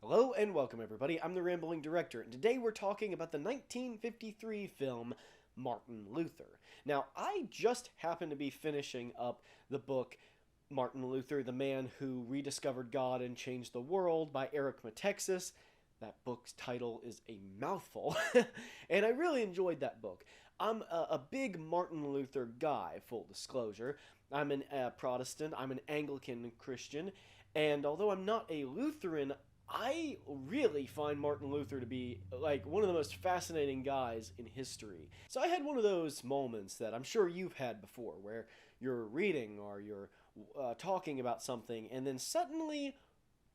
Hello and welcome everybody, I'm the Rambling Director, and today we're talking about the 1953 film Martin Luther. Now, I just happened to be finishing up the book Martin Luther, the Man Who Rediscovered God and Changed the World by Eric Matexis. That book's title is a mouthful, and I really enjoyed that book. I'm a big Martin Luther guy, full disclosure. I'm a Protestant, I'm an Anglican Christian, and although I'm not a Lutheran, I really find Martin Luther to be like one of the most fascinating guys in history. So I had one of those moments that I'm sure you've had before where you're reading or you're talking about something and then suddenly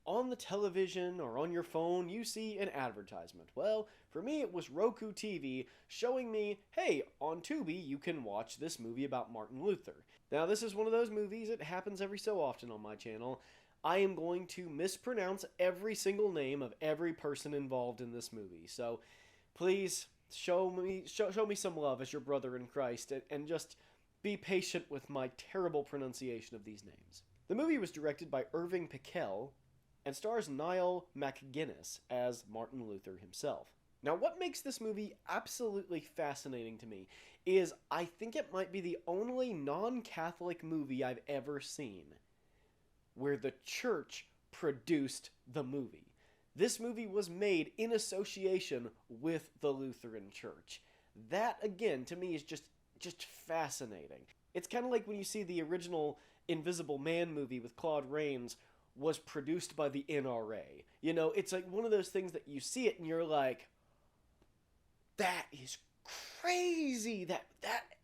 on the television or on your phone you see an advertisement. Well, for me it was Roku TV showing me, hey, on Tubi you can watch this movie about Martin Luther. Now this is one of those movies, it happens every so often on my channel. I am going to mispronounce every single name of every person involved in this movie. So please show me some love as your brother in Christ and just be patient with my terrible pronunciation of these names. The movie was directed by Irving Pichel and stars Niall MacGinnis as Martin Luther himself. Now, what makes this movie absolutely fascinating to me is I think it might be the only non-Catholic movie I've ever seen where the church produced the movie. This movie was made in association with the Lutheran Church. That, again, to me is just fascinating. It's kind of like when you see the original Invisible Man movie with Claude Rains was produced by the NRA. You know, it's like one of those things that you see it and you're like, that is crazy that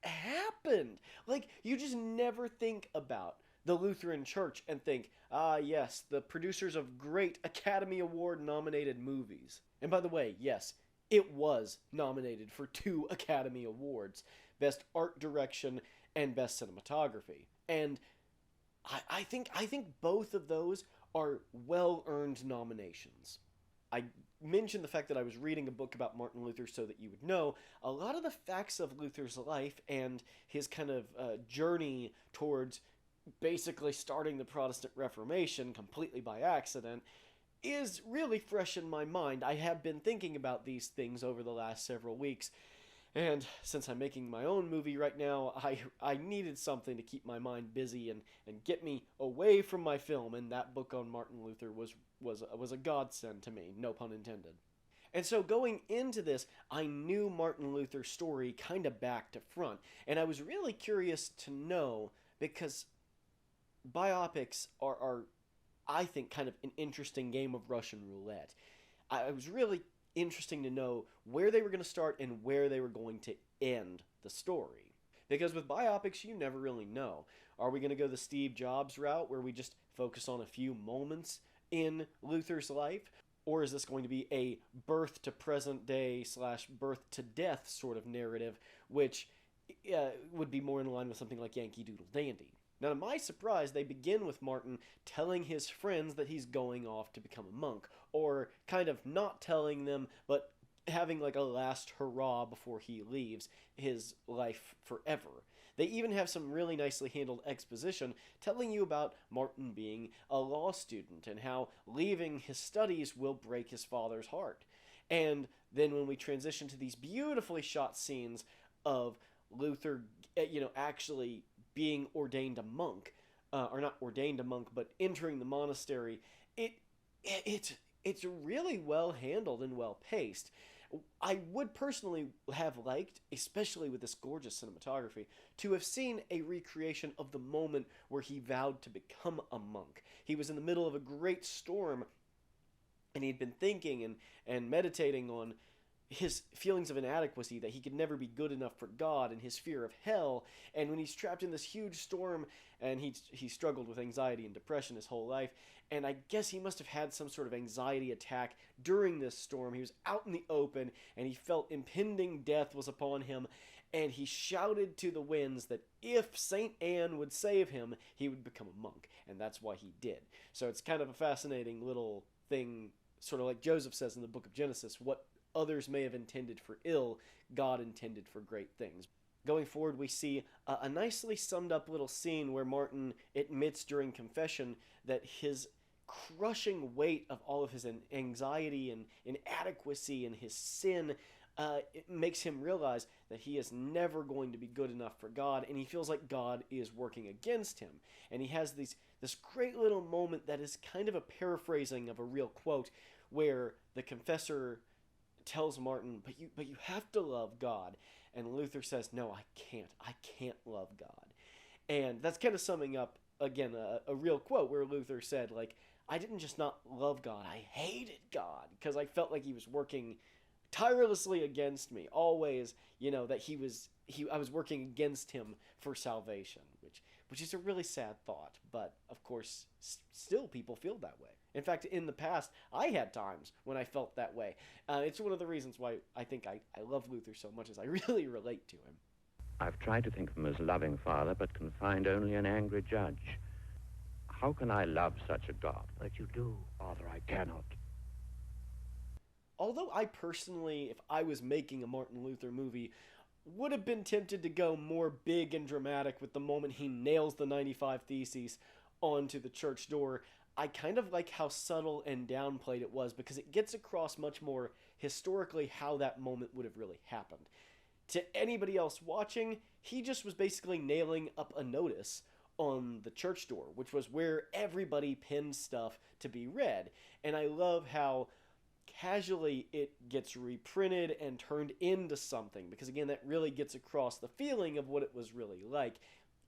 happened. Like, you just never think about the Lutheran Church and think, ah yes, the producers of great Academy Award nominated movies. And by the way, yes, it was nominated for 2 Academy Awards, Best Art Direction and Best Cinematography. And I think both of those are well-earned nominations. I mentioned the fact that I was reading a book about Martin Luther so that you would know a lot of the facts of Luther's life and his kind of journey towards basically starting the Protestant Reformation completely by accident is really fresh in my mind. I have been thinking about these things over the last several weeks, and since I'm making my own movie right now, I needed something to keep my mind busy and get me away from my film, and that book on Martin Luther was a godsend to me, no pun intended. And so going into this, I knew Martin Luther's story kind of back to front, and I was really curious to know because biopics are, I think, kind of an interesting game of Russian roulette. I was really interesting to know where they were going to start and where they were going to end the story. Because with biopics, you never really know. Are we going to go the Steve Jobs route where we just focus on a few moments in Luther's life? Or is this going to be a birth to present day / birth to death sort of narrative, which would be more in line with something like Yankee Doodle Dandy? Now, to my surprise, they begin with Martin telling his friends that he's going off to become a monk, or kind of not telling them, but having like a last hurrah before he leaves his life forever. They even have some really nicely handled exposition telling you about Martin being a law student and how leaving his studies will break his father's heart. And then when we transition to these beautifully shot scenes of Luther, actually being ordained a monk, or not ordained a monk, but entering the monastery, it's really well handled and well paced. I would personally have liked, especially with this gorgeous cinematography, to have seen a recreation of the moment where he vowed to become a monk. He was in the middle of a great storm, and he'd been thinking and meditating on his feelings of inadequacy, that he could never be good enough for God, and his fear of hell. And when he's trapped in this huge storm, and he struggled with anxiety and depression his whole life, and I guess he must have had some sort of anxiety attack during this storm. He was out in the open, and he felt impending death was upon him, and he shouted to the winds that if St. Anne would save him, he would become a monk, and that's why he did. So it's kind of a fascinating little thing, sort of like Joseph says in the book of Genesis, what others may have intended for ill, God intended for great things. Going forward, we see a nicely summed up little scene where Martin admits during confession that his crushing weight of all of his anxiety and inadequacy and his sin, it makes him realize that he is never going to be good enough for God, and he feels like God is working against him. And he has this great little moment that is kind of a paraphrasing of a real quote, where the confessor tells Martin, but you have to love God. And Luther says, no, I can't love God. And that's kind of summing up, again, a real quote where Luther said, like, I didn't just not love God, I hated God, because I felt like he was working tirelessly against me, always, that I was working against him for salvation, which is a really sad thought, but of course, still people feel that way. In fact, in the past, I had times when I felt that way. It's one of the reasons why I think I love Luther so much, is I really relate to him. I've tried to think of him as loving father, but can find only an angry judge. How can I love such a God? But you do, Father, I cannot. Although I personally, if I was making a Martin Luther movie, would have been tempted to go more big and dramatic with the moment he nails the 95 Theses onto the church door, I kind of like how subtle and downplayed it was, because it gets across much more historically how that moment would have really happened. To anybody else watching, he just was basically nailing up a notice on the church door, which was where everybody pinned stuff to be read. And I love how casually it gets reprinted and turned into something, because again, that really gets across the feeling of what it was really like,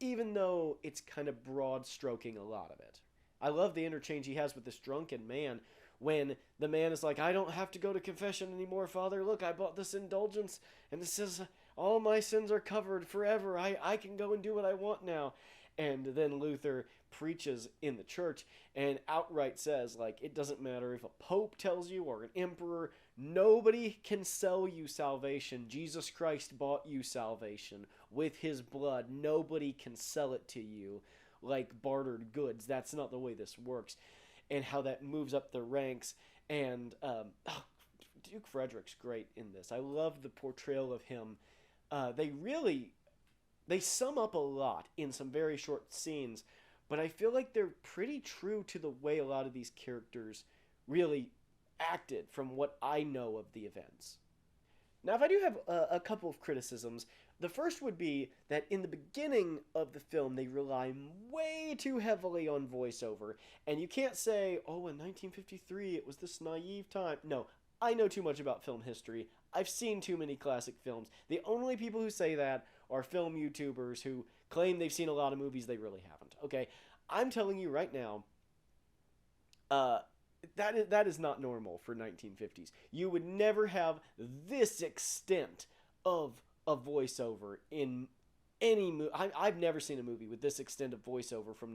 even though it's kind of broad stroking a lot of it. I love the interchange he has with this drunken man, when the man is like, I don't have to go to confession anymore, Father. Look, I bought this indulgence, and this says all my sins are covered forever. I can go and do what I want now. And then Luther preaches in the church and outright says, like, it doesn't matter if a pope tells you or an emperor, nobody can sell you salvation. Jesus Christ bought you salvation with his blood. Nobody can sell it to you like bartered goods. That's not the way this works. And how that moves up the ranks. And Duke Frederick's great in this. I love the portrayal of him. They sum up a lot in some very short scenes, but I feel like they're pretty true to the way a lot of these characters really acted from what I know of the events. Now, if I do have a couple of criticisms, the first would be that in the beginning of the film, they rely way too heavily on voiceover, and you can't say, oh, in 1953, it was this naive time. No, I know too much about film history. I've seen too many classic films. The only people who say that are film YouTubers who claim they've seen a lot of movies they really haven't. Okay, I'm telling you right now, that is not normal for 1950s. You would never have this extent of a voiceover in any movie. I've never seen a movie with this extent of voiceover from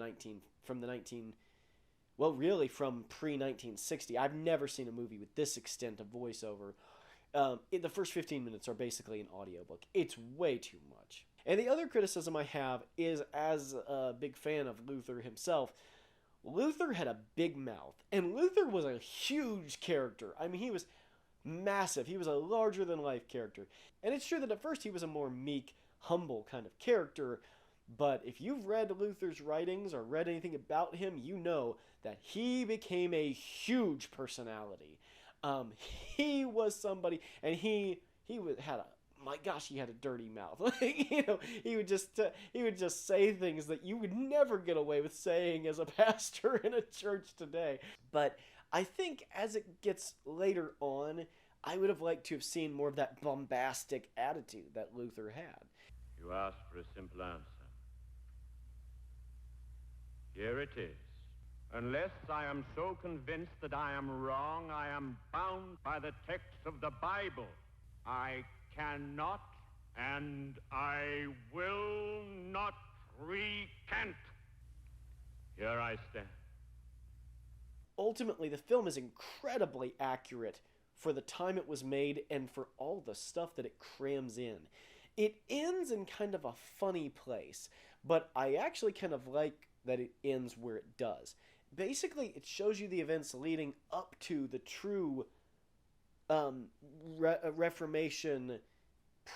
pre-1960. I've never seen a movie with this extent of voiceover. The first 15 minutes are basically an audiobook. It's way too much. And the other criticism I have is, as a big fan of Luther himself, Luther had a big mouth. And Luther was a huge character. I mean, he was massive. He was a larger-than-life character. And it's true that at first he was a more meek, humble kind of character. But if you've read Luther's writings or read anything about him, you know that he became a huge personality. He was somebody, and he had a dirty mouth. Like, he would just say things that you would never get away with saying as a pastor in a church today. But I think as it gets later on, I would have liked to have seen more of that bombastic attitude that Luther had. You asked for a simple answer. Here it is. Unless I am so convinced that I am wrong, I am bound by the text of the Bible. I cannot and I will not recant. Here I stand. Ultimately, the film is incredibly accurate for the time it was made and for all the stuff that it crams in. It ends in kind of a funny place, but I actually kind of like that it ends where it does. Basically, it shows you the events leading up to the true Reformation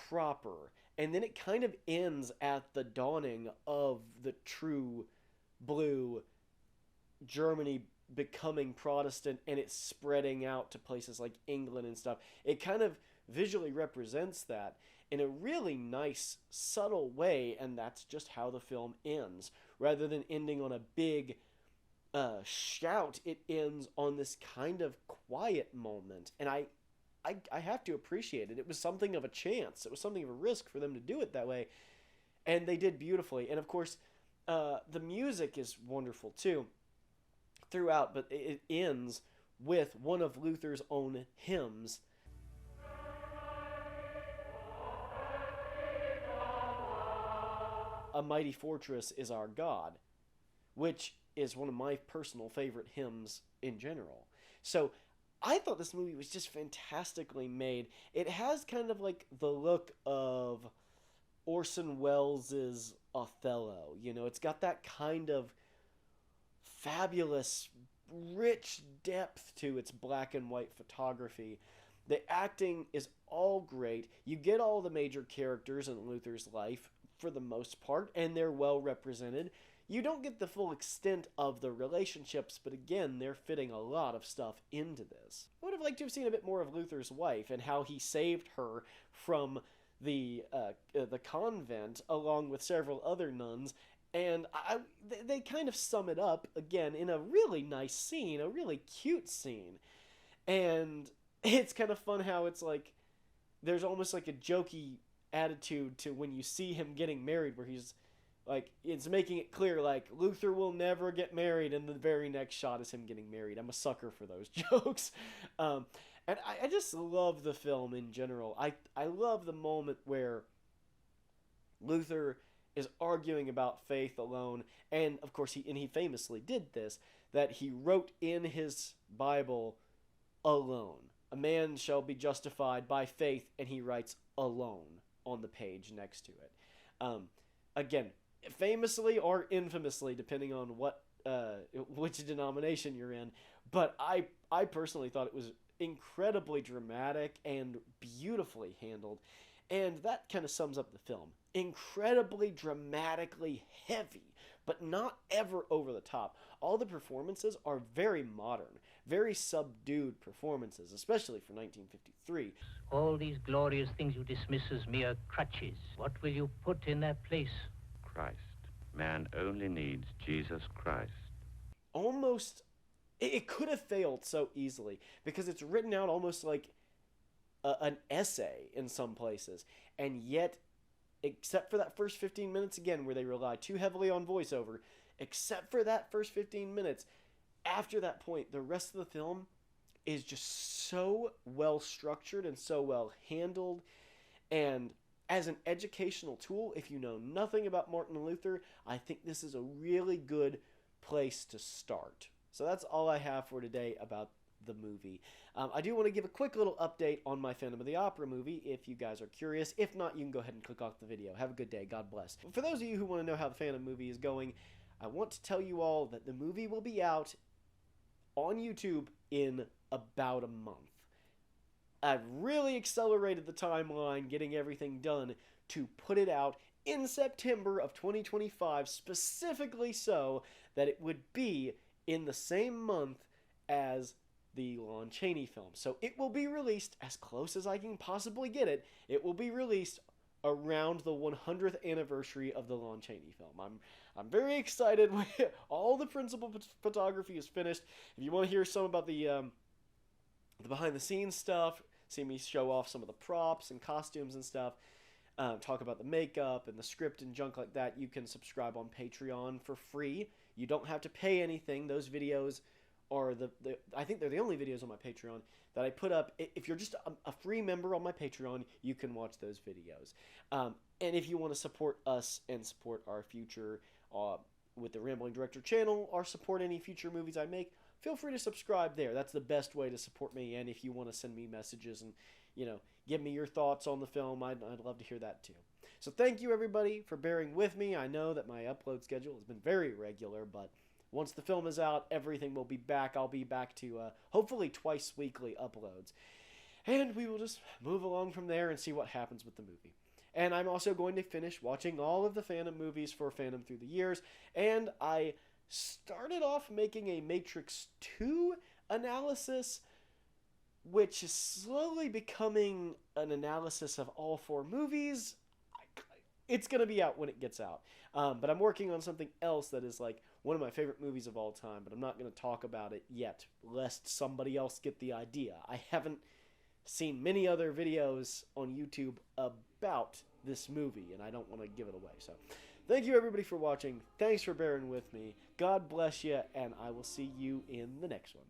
proper, and then it kind of ends at the dawning of the true blue Germany becoming Protestant and it's spreading out to places like England and stuff. It kind of visually represents that in a really nice, subtle way, and that's just how the film ends. Rather than ending on a big shout, it ends on this kind of quiet moment, and I have to appreciate it. It was something of a chance. It was something of a risk for them to do it that way, and they did beautifully. And of course, the music is wonderful too throughout, but it ends with one of Luther's own hymns. A Mighty Fortress is Our God, which is one of my personal favorite hymns in general. So I thought this movie was just fantastically made. It has kind of like the look of Orson Welles' Othello. You know, it's got that kind of fabulous, rich depth to its black and white photography. The acting is all great. You get all the major characters in Luther's life for the most part, and they're well represented. You don't get the full extent of the relationships, but again, they're fitting a lot of stuff into this. I would have liked to have seen a bit more of Luther's wife and how he saved her from the convent along with several other nuns, and they kind of sum it up again in a really nice scene, a really cute scene. And it's kind of fun how it's like there's almost like a jokey attitude to when you see him getting married, where he's like, it's making it clear like Luther will never get married, and the very next shot is him getting married. I'm a sucker for those jokes. And I just love the film in general. I love the moment where Luther is arguing about faith alone, and of course he famously did this, that he wrote in his Bible alone. A man shall be justified by faith, and he writes alone on the page next to it. Again, famously or infamously, depending on which denomination you're in, but I personally thought it was incredibly dramatic and beautifully handled, and that kind of sums up the film. Incredibly dramatically heavy, but not ever over the top. All the performances are very modern, very subdued performances, especially for 1953. All these glorious things you dismiss as mere crutches. What will you put in their place? Christ. Man only needs Jesus Christ. Almost, it could have failed so easily, because it's written out almost like an essay in some places, and yet, except for that first 15 minutes, again, where they rely too heavily on voiceover, except for that first 15 minutes, after that point, the rest of the film is just so well structured and so well handled. And as an educational tool, if you know nothing about Martin Luther, I think this is a really good place to start. So that's all I have for today about the movie. I do want to give a quick little update on my Phantom of the Opera movie, if you guys are curious. If not, you can go ahead and click off the video. Have a good day. God bless. For those of you who want to know how the Phantom movie is going, I want to tell you all that the movie will be out on YouTube in about a month. I've really accelerated the timeline, getting everything done to put it out in September of 2025, specifically so that it would be in the same month as the Lon Chaney film. So it will be released as close as I can possibly get it. It will be released around the 100th anniversary of the Lon Chaney film. I'm very excited. All the principal photography is finished. If you want to hear some about the behind the scenes stuff, see me show off some of the props and costumes and stuff, talk about the makeup and the script and junk like that, you can subscribe on Patreon for free. You don't have to pay anything. Those videos are I think they're the only videos on my Patreon that I put up. If you're just a free member on my Patreon, you can watch those videos. And if you want to support us and support our future with the Rambling Director channel, or support any future movies I make, feel free to subscribe there. That's the best way to support me. And if you want to send me messages and, give me your thoughts on the film, I'd love to hear that too. So thank you, everybody, for bearing with me. I know that my upload schedule has been very irregular, but once the film is out, everything will be back. I'll be back to hopefully twice weekly uploads. And we will just move along from there and see what happens with the movie. And I'm also going to finish watching all of the Phantom movies for Phantom Through the Years. And I started off making a Matrix 2 analysis, which is slowly becoming an analysis of all 4 movies. It's going to be out when it gets out. But I'm working on something else that is like one of my favorite movies of all time, but I'm not going to talk about it yet, lest somebody else get the idea. I haven't seen many other videos on YouTube about this movie, and I don't want to give it away. So thank you everybody for watching. Thanks for bearing with me. God bless you, and I will see you in the next one.